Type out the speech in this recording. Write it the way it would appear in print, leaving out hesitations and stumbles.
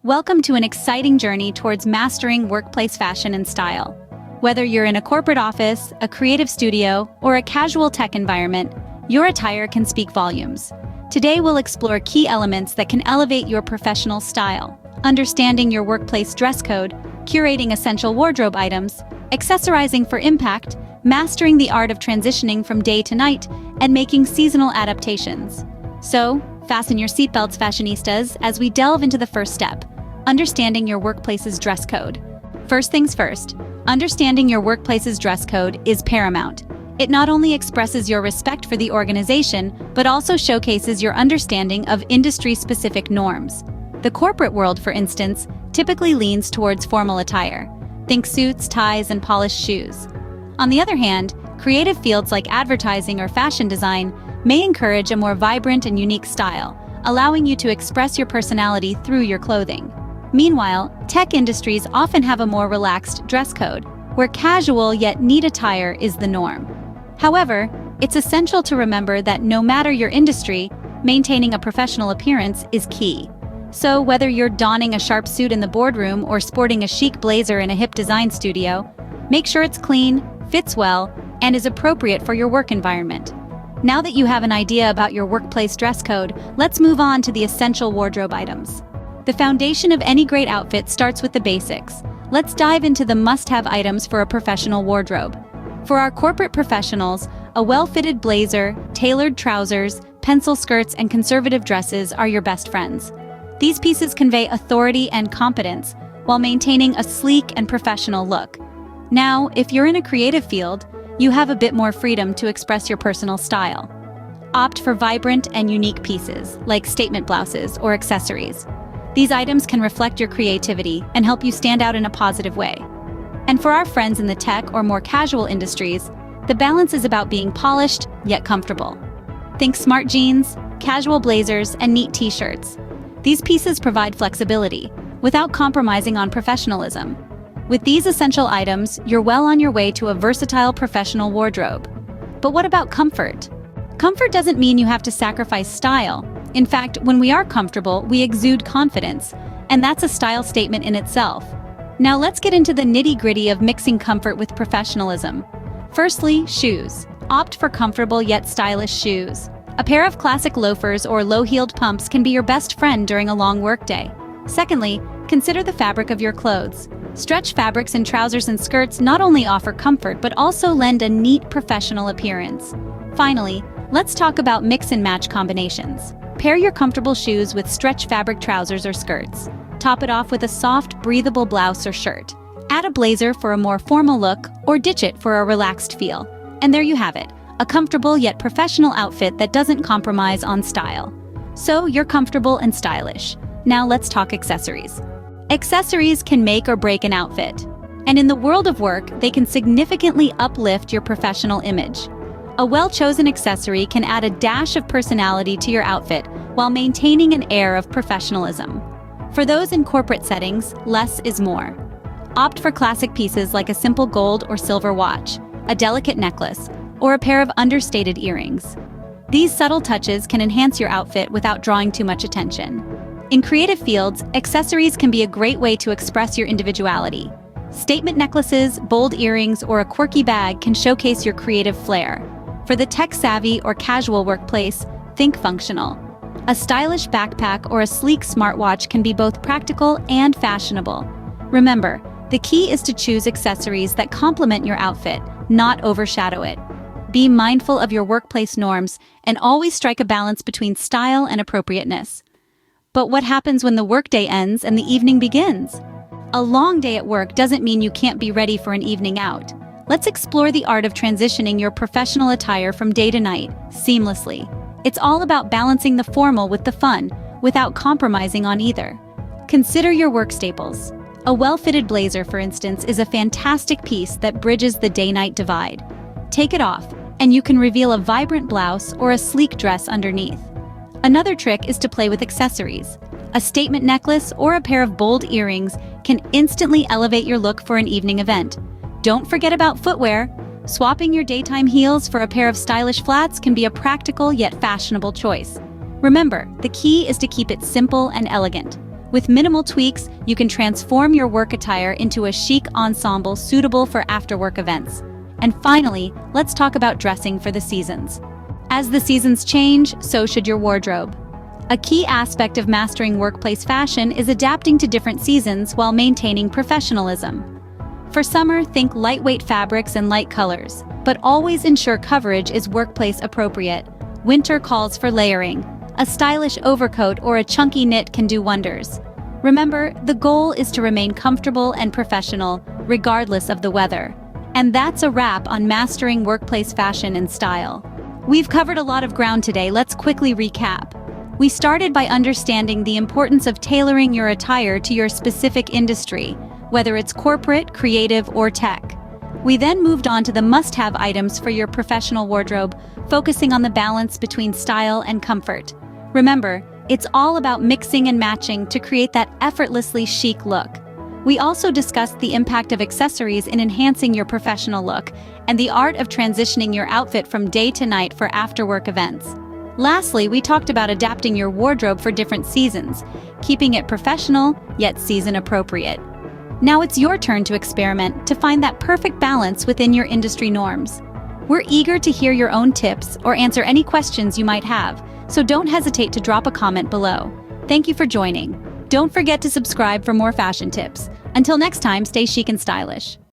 Welcome to an exciting journey towards mastering workplace fashion and style. Whether you're in a corporate office, a creative studio, or a casual tech environment, your attire can speak volumes. Today we'll explore key elements that can elevate your professional style, understanding your workplace dress code, curating essential wardrobe items, accessorizing for impact, mastering the art of transitioning from day to night, and making seasonal adaptations. So, fasten your seatbelts, fashionistas, as we delve into the first step, understanding your workplace's dress code. First things first, understanding your workplace's dress code is paramount. It not only expresses your respect for the organization, but also showcases your understanding of industry-specific norms. The corporate world, for instance, typically leans towards formal attire. Think suits, ties, and polished shoes. On the other hand, creative fields like advertising or fashion design may encourage a more vibrant and unique style, allowing you to express your personality through your clothing. Meanwhile, tech industries often have a more relaxed dress code, where casual yet neat attire is the norm. However, it's essential to remember that no matter your industry, maintaining a professional appearance is key. So whether you're donning a sharp suit in the boardroom or sporting a chic blazer in a hip design studio, make sure it's clean, fits well, and is appropriate for your work environment. Now that you have an idea about your workplace dress code, let's move on to the essential wardrobe items. The foundation of any great outfit starts with the basics. Let's dive into the must-have items for a professional wardrobe. For our corporate professionals, a well-fitted blazer, tailored trousers, pencil skirts, and conservative dresses are your best friends. These pieces convey authority and competence, while maintaining a sleek and professional look. Now, if you're in a creative field, you have a bit more freedom to express your personal style. Opt for vibrant and unique pieces, like statement blouses or accessories. These items can reflect your creativity and help you stand out in a positive way. And for our friends in the tech or more casual industries, the balance is about being polished yet comfortable. Think smart jeans, casual blazers, and neat t-shirts. These pieces provide flexibility, without compromising on professionalism. With these essential items, you're well on your way to a versatile professional wardrobe. But what about comfort? Comfort doesn't mean you have to sacrifice style. In fact, when we are comfortable, we exude confidence, and that's a style statement in itself. Now let's get into the nitty-gritty of mixing comfort with professionalism. Firstly, shoes. Opt for comfortable yet stylish shoes. A pair of classic loafers or low-heeled pumps can be your best friend during a long workday. Secondly, consider the fabric of your clothes. Stretch fabrics in trousers and skirts not only offer comfort but also lend a neat professional appearance. Finally, let's talk about mix-and-match combinations. Pair your comfortable shoes with stretch fabric trousers or skirts. Top it off with a soft, breathable blouse or shirt. Add a blazer for a more formal look, or ditch it for a relaxed feel. And there you have it, a comfortable yet professional outfit that doesn't compromise on style. So you're comfortable and stylish. Now let's talk accessories. Accessories can make or break an outfit. And in the world of work, they can significantly uplift your professional image. A well-chosen accessory can add a dash of personality to your outfit while maintaining an air of professionalism. For those in corporate settings, less is more. Opt for classic pieces like a simple gold or silver watch, a delicate necklace, or a pair of understated earrings. These subtle touches can enhance your outfit without drawing too much attention. In creative fields, accessories can be a great way to express your individuality. Statement necklaces, bold earrings, or a quirky bag can showcase your creative flair. For the tech-savvy or casual workplace, think functional. A stylish backpack or a sleek smartwatch can be both practical and fashionable. Remember, the key is to choose accessories that complement your outfit, not overshadow it. Be mindful of your workplace norms and always strike a balance between style and appropriateness. But what happens when the workday ends and the evening begins? A long day at work doesn't mean you can't be ready for an evening out. Let's explore the art of transitioning your professional attire from day to night, seamlessly. It's all about balancing the formal with the fun, without compromising on either. Consider your work staples. A well-fitted blazer, for instance, is a fantastic piece that bridges the day-night divide. Take it off, and you can reveal a vibrant blouse or a sleek dress underneath. Another trick is to play with accessories. A statement necklace or a pair of bold earrings can instantly elevate your look for an evening event. Don't forget about footwear. Swapping your daytime heels for a pair of stylish flats can be a practical yet fashionable choice. Remember, the key is to keep it simple and elegant. With minimal tweaks, you can transform your work attire into a chic ensemble suitable for after-work events. And finally, let's talk about dressing for the seasons. As the seasons change, so should your wardrobe. A key aspect of mastering workplace fashion is adapting to different seasons while maintaining professionalism. For summer, think lightweight fabrics and light colors, but always ensure coverage is workplace appropriate. Winter calls for layering. A stylish overcoat or a chunky knit can do wonders. Remember, the goal is to remain comfortable and professional, regardless of the weather. And that's a wrap on mastering workplace fashion and style. We've covered a lot of ground today. Let's quickly recap. We started by understanding the importance of tailoring your attire to your specific industry, whether it's corporate, creative, or tech. We then moved on to the must-have items for your professional wardrobe, focusing on the balance between style and comfort. Remember, it's all about mixing and matching to create that effortlessly chic look. We also discussed the impact of accessories in enhancing your professional look and the art of transitioning your outfit from day to night for after-work events. Lastly, we talked about adapting your wardrobe for different seasons, keeping it professional yet season-appropriate. Now it's your turn to experiment to find that perfect balance within your industry norms. We're eager to hear your own tips or answer any questions you might have, so don't hesitate to drop a comment below. Thank you for joining. Don't forget to subscribe for more fashion tips. Until next time, stay chic and stylish.